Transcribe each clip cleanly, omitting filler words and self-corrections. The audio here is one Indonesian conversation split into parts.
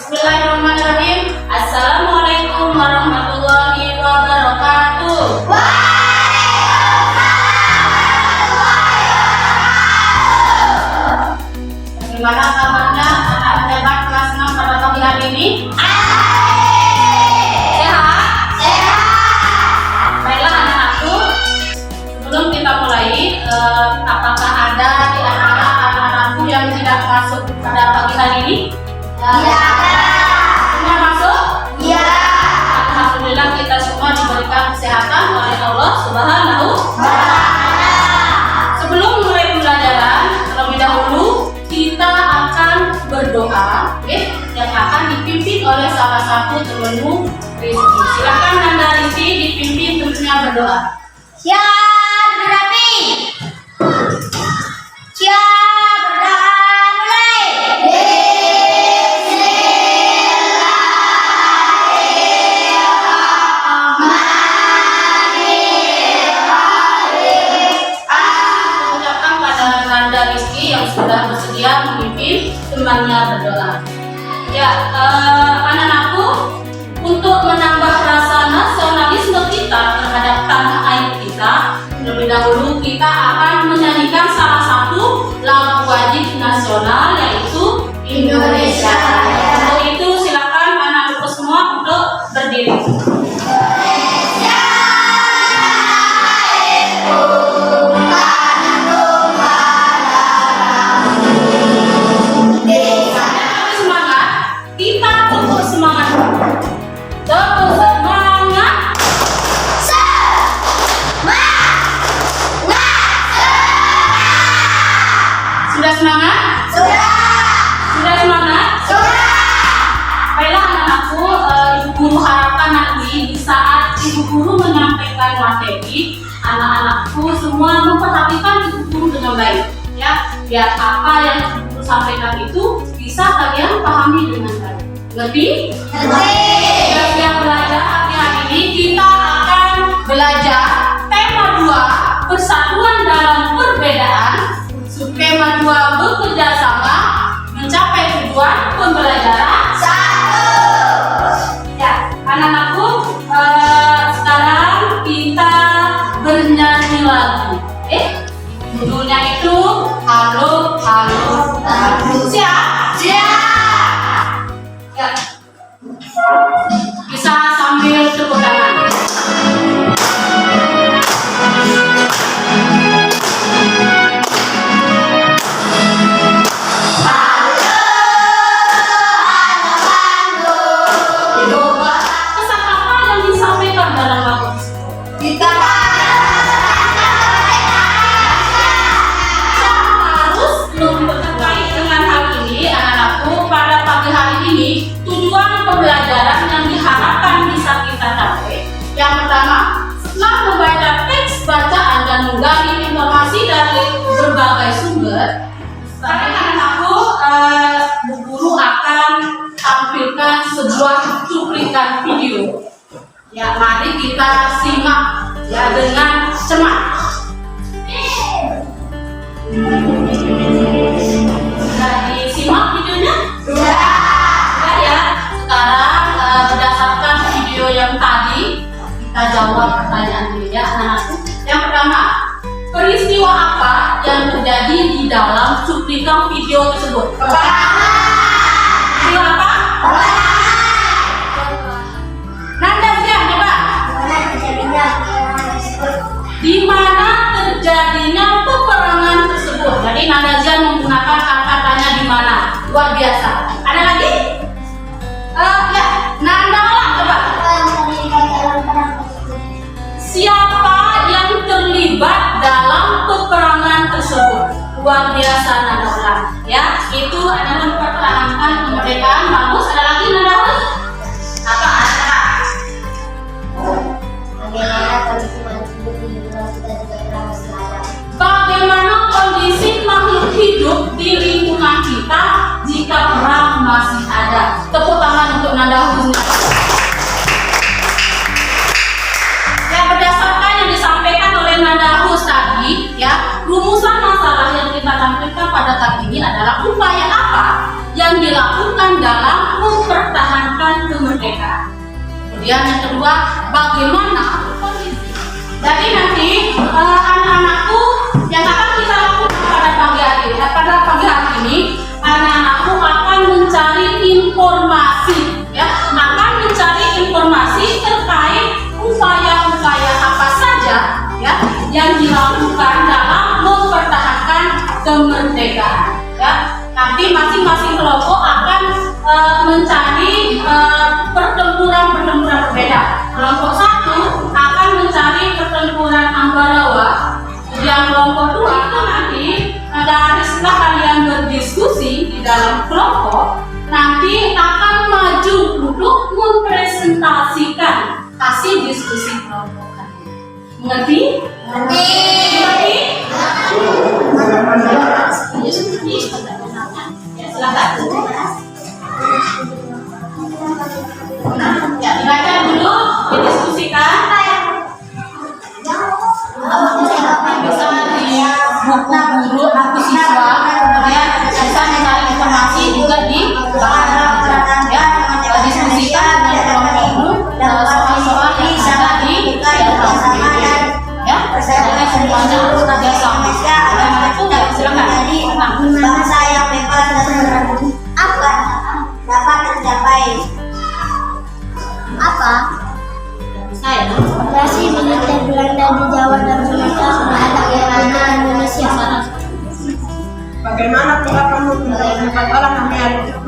Bismillahirrahmanirrahim. Assalamualaikum warahmatullahi wabarakatuh. Bagaimana kabarnya anak hebat kelas 6 pada pagi hari ini? Sehat? Sehat. Baiklah anak-anakku, sebelum kita mulai, apakah ada di antara anak-anakku yang tidak masuk pada pagi hari ini? Ya. Semua masuk? Ya. Alhamdulillah kita semua diberikan kesehatan oleh Allah Subhanahu wa Ta'ala. Sebelum mulai pembelajaran, terlebih dahulu kita akan berdoa, yang akan dipimpin oleh salah satu temanmu, Rizky. Silakan Nanda Rizky dipimpin tentunya berdoa. Siap berapi. Siap berdoa mulai. Ucapkan pada Nanda Rizky yang sudah bersedia memimpin temannya berdoa. Ya, anak-anakku, untuk menambah rasa nasionalisme kita terhadap tanah air kita, terlebih dahulu kita akan menyanyikan salah satu lagu wajib nasional, yaitu Indonesia. Untuk itu silakan anak-anakku semua untuk berdiri. Sudah semangat? Sudah. Sudah semangat? Sudah. Baiklah anak-anakku, Ibu Guru harapkan nanti di saat Ibu Guru menyampaikan materi, anak-anakku semua memperhatikan Ibu Guru dengan baik, ya, biar apa yang Ibu Guru sampaikan itu bisa kalian pahami dengan baik. Ngerti? Ngerti. Siap belajar hari ini kita akan belajar tema 2, persatuan dalam perbedaan. Subtema 2, bekerja sama mencapai tujuan pembelajaran 1. Ya, anak-anakku, sekarang kita bernyanyi lagu. Judulnya itu Halo Halo Lagu. Siap? Siap. Ya. Bisa sambil tepuk tangan. Pembelajaran yang diharapkan bisa kita capai. Yang pertama, setelah membaca teks bacaan dan menggali informasi dari berbagai sumber, sekarang anak-anakku, Bu Guru akan tampilkan sebuah cuplikan video. Ya, mari kita simak ya dengan cermat. Sudah disimak videonya? Sudah. Sekarang berdasarkan video yang tadi kita jawab pertanyaan dulu ya anak-anakku. Yang pertama, peristiwa apa yang terjadi di dalam cuplikan video tersebut? Peristiwa apa? Nanda siap coba. Di mana terjadinya peperangan tersebut? Jadi Nanda Zian menggunakan kata-katanya di mana? Luar biasa. Ada lagi? Ya, Nanda ulang coba. Siapa yang terlibat dalam peperangan tersebut? Luar biasa Nanda ulang. Ya, itu adalah mempertahankan kemerdekaan. Bagus. Ada lagi Nanda ulang? Apa ada? Bagaimana kondisi makhluk hidup di lingkungan kita jika perang masih ada? Tepuk tangan untuk Nanda Husna. Ya, berdasarkan yang disampaikan oleh Nanda Hus tadi, ya, rumusan masalah yang kita tampilkan pada kali ini adalah upaya apa yang dilakukan dalam mempertahankan kemerdekaan. Kemudian yang kedua, bagaimana kondisi. Jadi nanti anak-anakku yang akan kita lakukan pada pagi hari ini, anak-anakku akan mencari informasi, ya, akan mencari informasi terkait upaya-upaya apa saja, ya, yang dilakukan dalam mempertahankan kemerdekaan. Ya, nanti masing-masing kelompok akan mencari pertempuran berbeda. Kelompok 1 akan mencari pertempuran Ambarawa, yang kelompok 2 itu nanti dari setelah kalian berdiskusi di dalam kelompok, nanti akan maju untuk mempresentasikan hasil diskusi kelompok kalian. Mengerti? Mengerti? Ya, silakan. Ya, dibaca dulu, didiskusikan. Bisa di buku guru atau siswa, kemudian bisa mencari informasi juga di bahan, ya, diskusikan dengan kelompokmu soal-soal yang ada di ya, jadi semuanya harus kerjasama. Yang itu ya silakan. Bangsa yang bebas dan berdemokrasi apa dapat tercapai? Apa? Saya Operasi militer Belanda di Jawa dan Sumatera menghadapi Indonesia. Bagaimana pendapatmu tentang kekalahan Amerika?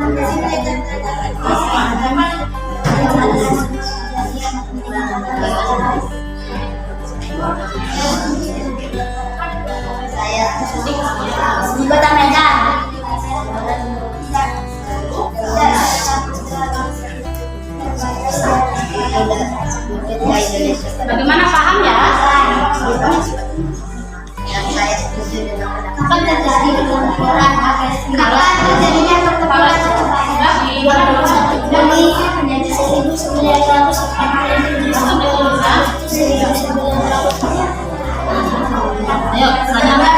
Di Kota Medan. bagaimana paham ya? Kapan terjadi pertempuran? Kapan terjadinya pertempuran? Menjadi 1945. Ayo, tanyakan.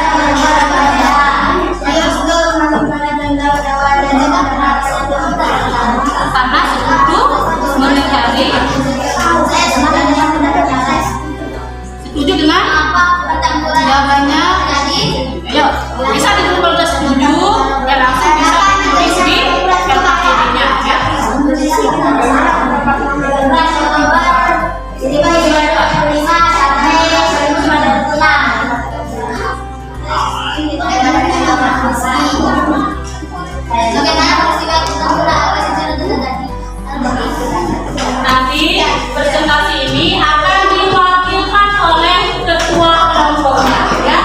Panas untuk mencari. Setuju dengan jawabannya? Ayo, bisa ditulis kalau sudah setuju, dan langsung bisa ditulis di kertas kirinya, ya. Nanti presentasi ini akan diwakilkan oleh ketua kelompoknya, ya.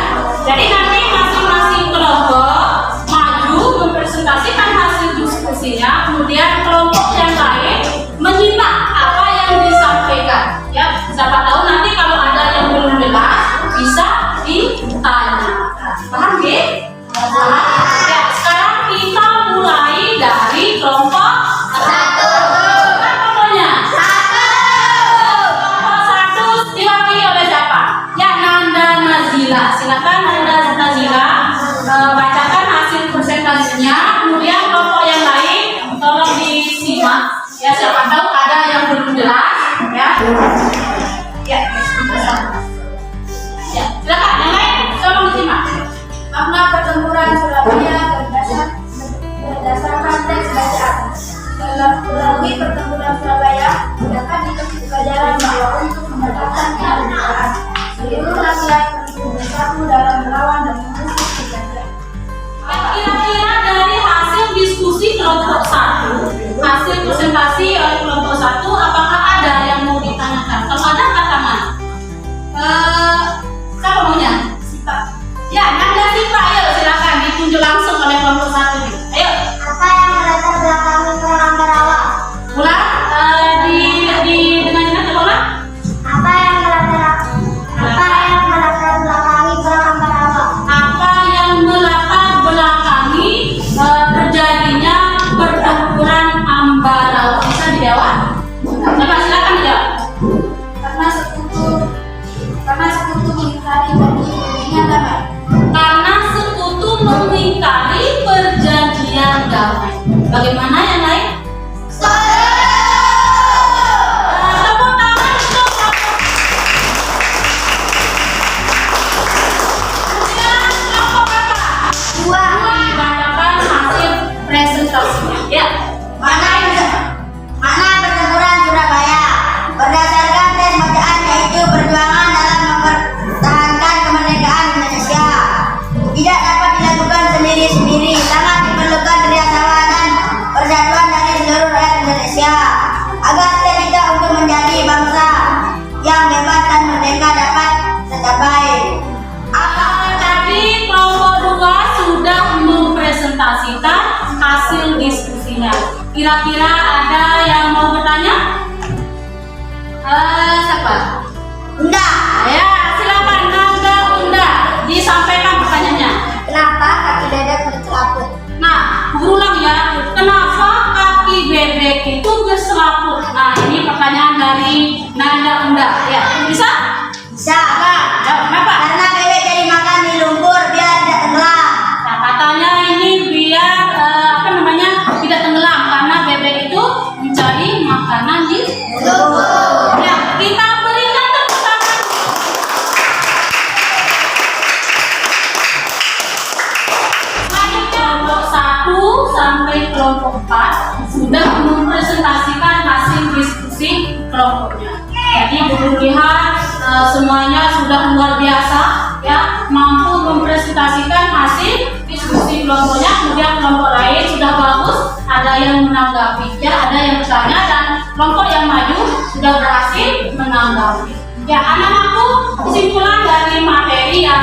Jadi nanti masing-masing kelompok maju mempresentasikan hasil diskusinya, kemudian kelompok yang lain menyimak apa yang disampaikan, ya. Siapa tahu nanti kalau ada yang belum jelas bisa ditanyakan. Paham, ya? Ya, sekarang kita mulai dari kelompok 1. Silakan Nanda Nazila bacakan hasil presentasinya, kemudian kelompok yang lain tolong disimak, ya, siapa tahu ada yang belum jelas, ya. Ya, ya, silakan yang lain tolong disimak. Makna pertempuran Surabaya berdasarkan teks bacaan. Melalui pertempuran Surabaya dapat dikutip pelajaran bahwa untuk mendapatkan kemerdekaan seluruh rakyat bersatu dalam melawan dan mengusir penjajah. Kira-kira dari hasil diskusi kelompok 1, hasil presentasi oleh kelompok 1, apakah ada yang mau ditanyakan? Kalau ada, angkat tangan. Siapa maunya? Sipa. Ya, Nanda Sipa, ayo silakan ditunjuk langsung oleh kelompok 1 nih. Ayo. Apa yang melatar belakangi perang Ambarawa? Ulang, dengan ulang. Apa yang melatar belakangi perang Ambarawa? Apa yang melatar belakangi terjadinya pertempuran Kira-kira ada yang mau bertanya? Siapa? Unda. Ya, silakan Nanda Unda, disampaikan pertanyaannya. Kenapa kaki bebek berselaput? Nah, berulang ya. Kenapa kaki bebek itu berselaput? Nah, ini pertanyaan dari Nanda Unda. Ya, bisa? Bisa. Ya, kenapa? Karena bebek jadi makan di lumpur biar tidak tenggelam. Nah, katanya ini biar tidak tenggelam karena bebek itu mencari makanan di lumpur. Ya, kita berikan tepuk tangan. Kelompok 1 sampai kelompok 4 sudah mempresentasikan hasil diskusi kelompoknya. Jadi Ibu lihat semuanya sudah luar biasa ya, mampu mempresentasikan hasil diskusi kelompoknya. Kemudian kelompok lain sudah bagus, ada yang menanggapi ya, ada yang bertanya, dan kelompok yang maju sudah berhasil menanggapi. Ya, anak-anakku, kesimpulan dari materi yang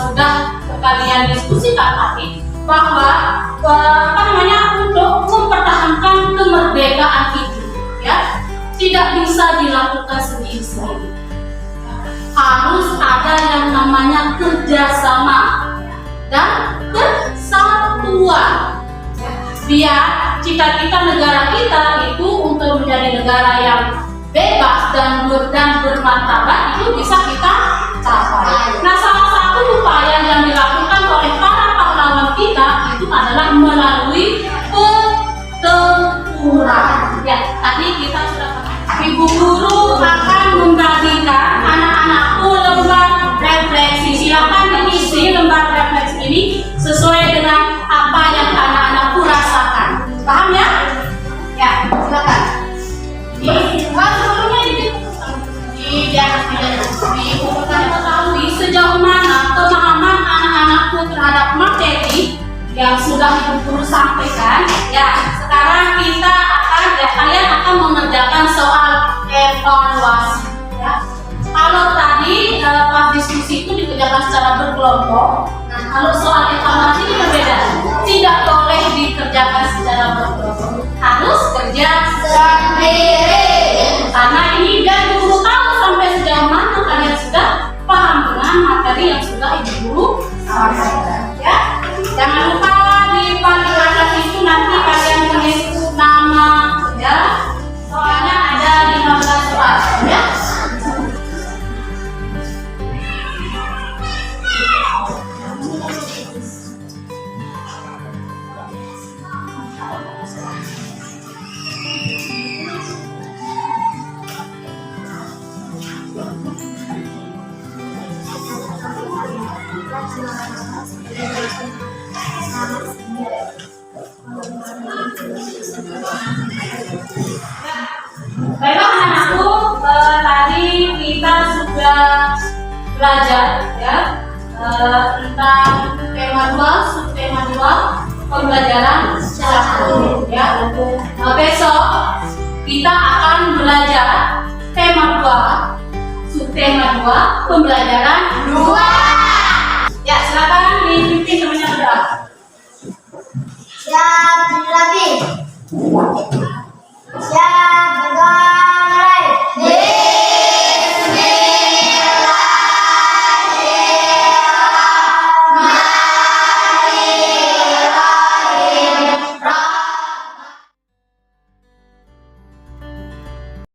sudah kalian diskusikan tadi bahwa untuk mempertahankan kemerdekaan itu ya tidak bisa dilakukan sendiri-sendiri. Harus ada yang namanya kerjasama dan kesatuan. Biar cita-cita negara kita itu untuk menjadi negara yang bebas dan bermartabat itu bisa kita capai. Nah, salah satu upaya yang dilakukan oleh para pahlawan kita itu adalah melalui pertempuran. Ya, tadi kita sudah Ibu guru akan membagikan anak-anakku lembar refleksi. Silakan diisi lembar refleksi ini sesuai dengan apa yang anak-anakku rasakan. Paham ya? Ya, silakan. Sebelumnya Ibu ketahui sejauh mana pemahaman anak-anakku terhadap materi yang sudah Ibu guru sampaikan. Ya, sekarang kalian akan mengerjakan soal evaluasi. Ya. Kalau tadi pas diskusi itu dikerjakan secara berkelompok, nah kalau soal evaluasi ini berbeda. Tidak boleh dikerjakan secara berkelompok, harus kerja sendiri. Karena ini biar Ibu guru tahu sampai sejauh mana kalian sudah paham dengan materi yang sudah Ibu guru sampaikan. Ya, jangan lupa di balik atas itu nanti kalian tulis nama ya. Soalnya ada 15 soal ya. Baiklah anak-anakku, tadi kita sudah belajar ya tentang tema 2, subtema 2, pembelajaran secara umum ya. Besok kita akan belajar tema 2, subtema 2, pembelajaran